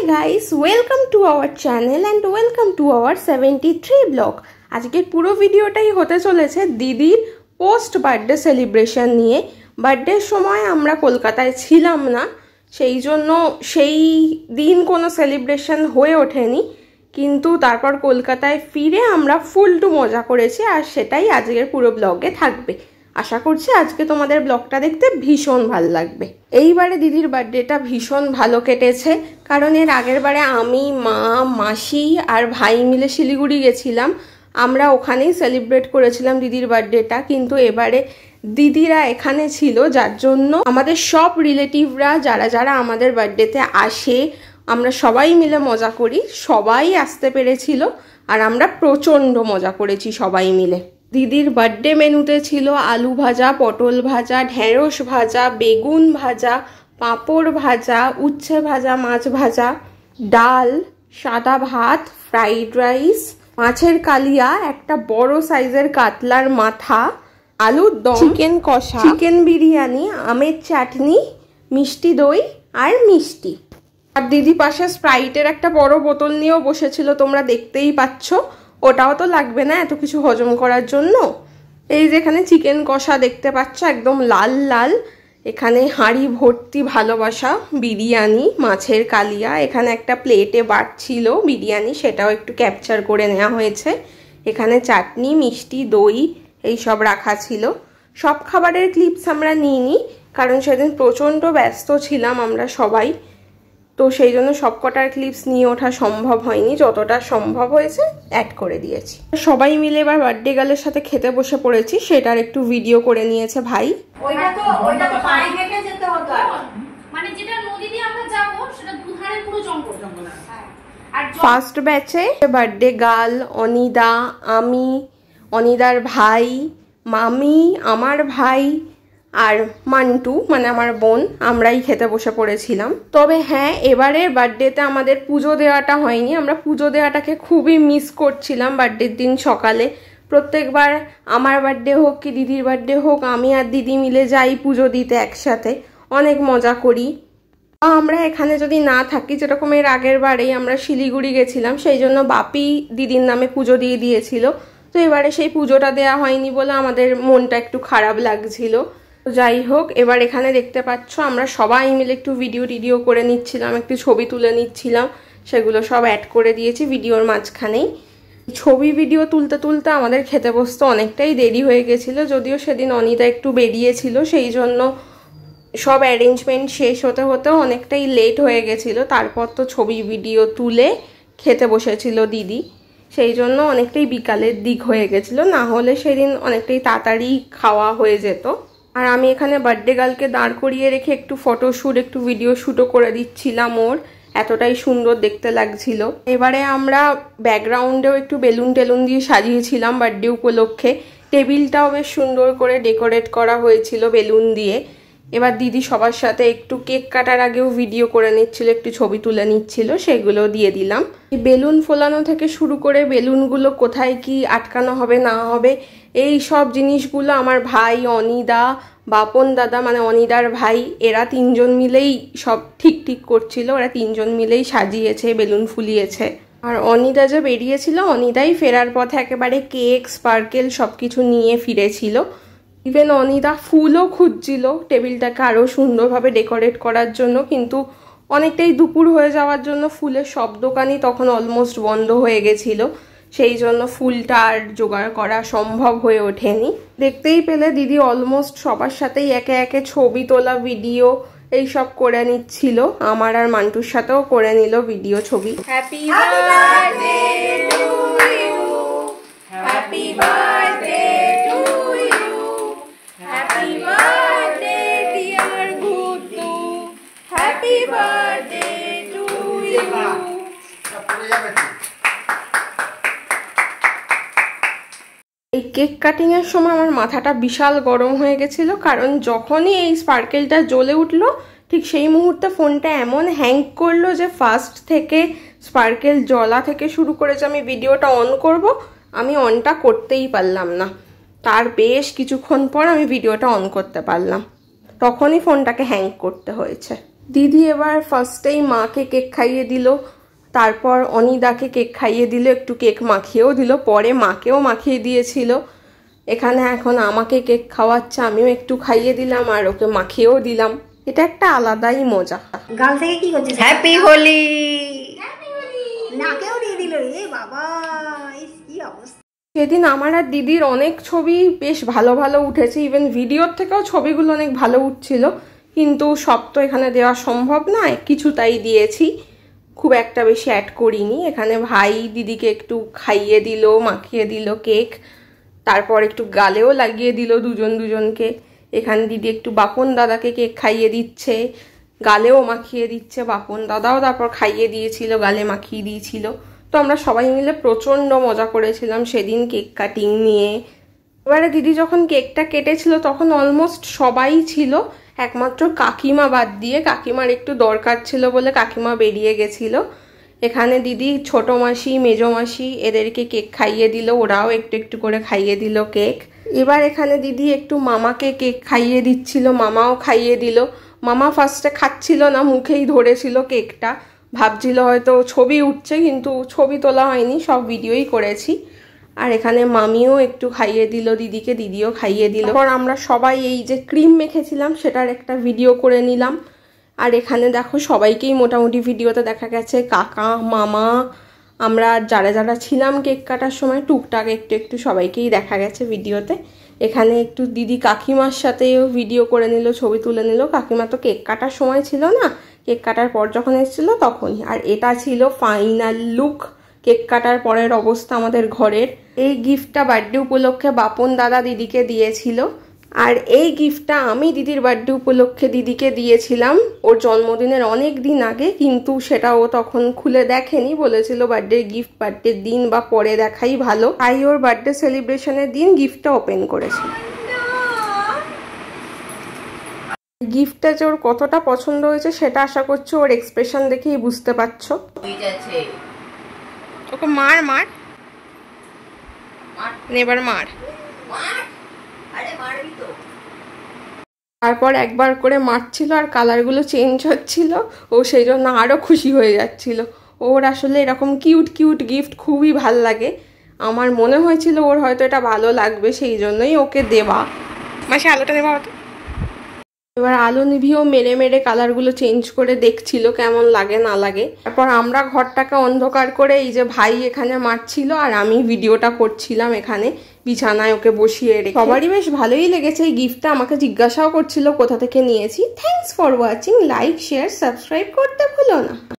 guys, welcome to our channel and welcome to our 73 blog. আজকের পুরো ভিডিওটাই হতে চলেছে দিদির পোস্ট বার্থডে সেলিব্রেশন নিয়ে। বার্থডের সময় আমরা কলকাতায় ছিলাম না, সেই জন্য সেই দিন কোনো সেলিব্রেশন হয়ে ওঠেনি, কিন্তু তারপর কলকাতায় ফিরে আমরা ফুল টু মজা করেছি, আর সেটাই আজকের পুরো ব্লগে থাকবে। আশা করছি আজকে তোমাদের ব্লগটা দেখতে ভীষণ ভালো লাগবে। এইবারে দিদির বার্থডেটা ভীষণ ভালো কেটেছে, কারণ এর আগের বারে আমি, মা, মাসি আর ভাই মিলে শিলিগুড়ি গেছিলাম, আমরা ওখানেই সেলিব্রেট করেছিলাম দিদির বার্থডেটা। কিন্তু এবারে দিদিরা এখানে ছিল, যার জন্য আমাদের সব রিলেটিভরা যারা যারা আমাদের বার্থডেতে আসে আমরা সবাই মিলে মজা করি, সবাই আসতে পেরেছিল আর আমরা প্রচণ্ড মজা করেছি সবাই মিলে। দিদির বার্থডে মেনুতে ছিল আলু ভাজা, পটল ভাজা, ঢেঁড়স ভাজা, বেগুন ভাজা, পাঁপড় ভাজা, উচ্ছে ভাজা, মাছ ভাজা, ডাল, সাদা ভাত, ফ্রাইড রাইস, মাছের কালিয়া, একটা বড় সাইজের কাতলার মাথা, আলুর দম, চিকেন কষা, চিকেন বিরিয়ানি, আমের চাটনি, মিষ্টি দই আর মিষ্টি। আর দিদি পাশে স্প্রাইটের একটা বড় বোতল নিয়েও বসেছিল, তোমরা দেখতেই পাচ্ছ। ওটাও তো লাগবে না এত কিছু হজম করার জন্য। এই যেখানে চিকেন কষা দেখতে পাচ্ছ, একদম লাল লাল। এখানে হাঁড়ি ভর্তি ভালোবাসা, বিরিয়ানি, মাছের কালিয়া, এখানে একটা প্লেটে বাড়ছিল বিরিয়ানি, সেটাও একটু ক্যাপচার করে নেওয়া হয়েছে। এখানে চাটনি, মিষ্টি, দই এই সব রাখা ছিল। সব খাবারের ক্লিপস আমরা নিইনি, কারণ সেদিন প্রচণ্ড ব্যস্ত ছিলাম আমরা সবাই, তো সেই জন্য সবকটার ক্লিপস নিয়ে ওঠা সম্ভব হয়নি। যতটা সম্ভব হয়েছে অ্যাড করে দিয়েছি। সবাই মিলে এবার বার্থডে গার্লের সাথে খেতে বসে পড়েছি, সেটার একটু ভিডিও করে নিয়েছে ভাই। ওইটা তো পানি হেঁটে যেতে হতো, মানে যেটা নদী দিয়ে আমরা যাব সেটা দুধারে পুরো জঙ্গল। আর ফার্স্ট ব্যাচে বার্থডে গার্ল অনিদা, আমি, অনিদার ভাই, মামি, আমার ভাই আর মান্টু মানে আমার বোন, আমরাই খেতে বসে পড়েছিলাম। তবে হ্যাঁ, এবারের বার্থডেতে আমাদের পুজো দেওয়াটা হয়নি, আমরা পুজো দেওয়াটাকে খুবই মিস করছিলাম। বার্থডের দিন সকালে প্রত্যেকবার আমার বার্থডে হোক কি দিদির বার্থডে হোক, আমি আর দিদি মিলে যাই পুজো দিতে একসাথে, অনেক মজা করি। আমরা এখানে যদি না থাকি, যেরকম এর আগের বারেই আমরা শিলিগুড়ি গেছিলাম, সেই জন্য বাপি দিদির নামে পুজো দিয়ে দিয়েছিল। তো এবারে সেই পুজোটা দেওয়া হয়নি বলে আমাদের মনটা একটু খারাপ লাগছিল। যাই হোক, এবার এখানে দেখতে পাচ্ছ আমরা সবাই মিলে একটু ভিডিও করে নিচ্ছিলাম, একটু ছবি তুলে নিচ্ছিলাম, সেগুলো সব অ্যাড করে দিয়েছি ভিডিওর মাঝখানেই। ছবি ভিডিও তুলতে তুলতে আমাদের খেতে বসতে অনেকটাই দেরি হয়ে গেছিলো, যদিও সেদিন অনিতা একটু বেরিয়েছিল, সেই জন্য সব অ্যারেঞ্জমেন্ট শেষ হতে হতেও অনেকটাই লেট হয়ে গেছিলো। তারপর তো ছবি ভিডিও তুলে খেতে বসেছিল দিদি, সেই জন্য অনেকটাই বিকালের দিক হয়ে গেছিলো, না হলে সেদিন অনেকটাই তাড়াতাড়ি খাওয়া হয়ে যেত। আর আমি এখানে বার্থডে গার্লকে দাঁড় করিয়ে রেখে একটু ফটোশ্যুট, একটু ভিডিও শ্যুটও করে দিচ্ছিলাম ওর, এতটাই সুন্দর দেখতে লাগছিল। এবারে আমরা ব্যাকগ্রাউন্ডেও একটু বেলুন টেলুন দিয়ে সাজিয়েছিলাম বার্থডে উপলক্ষে, টেবিলটাও বেশ সুন্দর করে ডেকোরেট করা হয়েছিল বেলুন দিয়ে। এবার দিদি সবার সাথে একটু কেক কাটার আগেও ভিডিও করে নিচ্ছিল, একটু ছবি তুলে নিচ্ছিল, সেগুলো দিয়ে দিলাম। বেলুন ফোলানো থেকে শুরু করে বেলুনগুলো কোথায় কি আটকানো হবে না হবে এই সব জিনিসগুলো আমার ভাই, অনিদা, বাপন দাদা মানে অনিদার ভাই, এরা তিনজন মিলেই সব ঠিক করছিল। ওরা তিনজন মিলেই সাজিয়েছে, বেলুন ফুলিয়েছে। আর অনিদা যে বেরিয়েছিল, অনিদাই ফেরার পথে একেবারে কেক, স্পার্কেল সব কিছু নিয়ে ফিরেছিল। ইভেন অনিদা ফুলও খুঁজছিল টেবিলটাকে আরও সুন্দরভাবে ডেকোরেট করার জন্য, কিন্তু অনেকটাই দুপুর হয়ে যাওয়ার জন্য ফুলের সব দোকানই তখন অলমোস্ট বন্ধ হয়ে গেছিলো, সেই জন্য ফুলটা আর জোগাড় করা সম্ভব হয়ে ওঠেনি। দেখতেই পেলে দিদি অলমোস্ট সবার সাথেই একে একে ছবি তোলা, ভিডিও এইসব করে নিচ্ছিল। আমার আর মান্টুর সাথেও করে নিল ভিডিও, ছবি। Happy birthday to you, happy birthday to you, happy birthday dear Guddu, happy birthday to you. এই কেক কাটিংয়ের সময় আমার মাথাটা বিশাল গরম হয়ে গেছিলো, কারণ যখনই এই স্পার্কেলটা জ্বলে উঠলো ঠিক সেই মুহূর্তে ফোনটা এমন হ্যাং করলো যে ফার্স্ট থেকে স্পার্কেল জ্বলা থেকে শুরু করে যে আমি ভিডিওটা অন করব, আমি অনটা করতেই পারলাম না। তার বেশ কিছুক্ষণ পর আমি ভিডিওটা অন করতে পারলাম, তখনই ফোনটাকে হ্যাং করতে হয়েছে। দিদি এবার ফার্স্টেই মাকে কেক খাইয়ে দিল, তারপর অনিদাকে কেক খাইয়ে দিল, একটু কেক মাখিয়েও দিল, পরে মাকেও মাখিয়ে দিয়েছিল। এখানে এখন আমাকে কেক খাওয়াচ্ছে, আমিও একটু খাইয়ে দিলাম আর ওকে মাখিয়েও দিলাম। এটা একটা আলাদাই মজা। গাল থেকে কি করছিস? হ্যাপি হোলি। নাকেও দিয়ে দিল রে বাবা, কি অবস্থা। সেদিন আমার আর দিদির অনেক ছবি বেশ ভালো ভালো উঠেছে, ইভেন ভিডিওর থেকেও ছবিগুলো অনেক ভালো উঠছিল, কিন্তু সব তো এখানে দেওয়া সম্ভব নয়, কিছু তাই দিয়েছি, খুব একটা বেশি অ্যাড করিনি। এখানে ভাই দিদিকে একটু খাইয়ে দিল, মাখিয়ে দিল কেক, তারপর একটু গালেও লাগিয়ে দিল দুজনকে। এখানে দিদি একটু বাপন দাদাকে কেক খাইয়ে দিচ্ছে, গালেও মাখিয়ে দিচ্ছে, বাপন দাদাও তারপর খাইয়ে দিয়েছিল, গালে মাখিয়ে দিয়েছিল। তো আমরা সবাই মিলে প্রচণ্ড মজা করেছিলাম সেদিন কেক কাটিং নিয়ে। এবারে দিদি যখন কেকটা কেটেছিল তখন অলমোস্ট সবাই ছিল, একমাত্র কাকিমা বাদ দিয়ে। কাকিমার একটু দরকার ছিল বলে কাকিমা বেরিয়ে গেছিল। এখানে দিদি ছোট মাসি, মেজো মাসি এদেরকে কেক খাইয়ে দিল, ওরাও একটু একটু করে খাইয়ে দিল কেক। এবার এখানে দিদি একটু মামাকে কেক খাইয়ে দিচ্ছিল, মামাও খাইয়ে দিল। মামা ফার্স্টে খাচ্ছিল না, মুখেই ধরেছিল কেকটা, ভাবছিল হয়তো ছবি উঠছে, কিন্তু ছবি তোলা হয়নি, সব ভিডিওই করেছি। আর এখানে মামিও একটু খাইয়ে দিল দিদিকে, দিদিও খাইয়ে দিল। তারপর আমরা সবাই এই যে ক্রিম মেখেছিলাম সেটার একটা ভিডিও করে নিলাম। আর এখানে দেখো সবাইকেই মোটামুটি ভিডিওতে দেখা গেছে, কাকা, মামা, আমরা যারা যারা ছিলাম কেক কাটার সময় টুকটাক একটু একটু সবাইকেই দেখা গেছে ভিডিওতে। এখানে একটু দিদি কাকিমার সাথেও ভিডিও করে নিল, ছবি তুলে নিল। কাকিমা তো কেক কাটার সময় ছিল না, কেক কাটার পর যখন এসেছিল তখনই। আর এটা ছিল ফাইনাল লুক, কেক কাটার পরের অবস্থা আমাদের ঘরের। এই গিফটটা বার্থডে উপলক্ষে বাপন দাদা দিদিকে দিয়েছিল, আর এই গিফটটা আমি দিদির বার্থডে উপলক্ষে দিদিকে দিয়েছিলাম ওর জন্মদিনের অনেক দিন আগে, কিন্তু সেটা ও তখন খুলে দেখেনি, বলেছিল বার্থডে গিফট বার্থডের দিন বা পরে দেখাই ভালো, তাই ওর বার্থডে সেলিব্রেশনের দিন গিফটটা ওপেন করেছিল। গিফটটা যে ওর কতটা পছন্দ হয়েছে সেটা আশা করছি ওর এক্সপ্রেশন দেখেই বুঝতে পারছো। ওকে মার মার এবার মার। তারপর একবার করে মারছিল আর কালারগুলো চেঞ্জ হচ্ছিল, ও সেই জন্য আরও খুশি হয়ে যাচ্ছিল। ওর আসলে এরকম কিউট কিউট গিফট খুবই ভাল লাগে, আমার মনে হয়েছিল ওর হয়তো এটা ভালো লাগবে, সেই জন্যই ওকে দেওয়া। মাসে আলোটা নেওয়া হতো। এবার আলো নিভিও মেরে মেরে কালারগুলো চেঞ্জ করে দেখছিল কেমন লাগে না লাগে। তারপর আমরা ঘরটাকে অন্ধকার করে এই যে ভাই এখানে মারছিল আর আমি ভিডিওটা করছিলাম এখানে বিছানায় ওকে বসিয়ে রেখে। সবারই বেশ ভালোই লেগেছে এই গিফটটা, আমাকে জিজ্ঞাসাও করছিল কোথা থেকে নিয়েছি। Thanks for watching, like share subscribe করতে ভুলো না।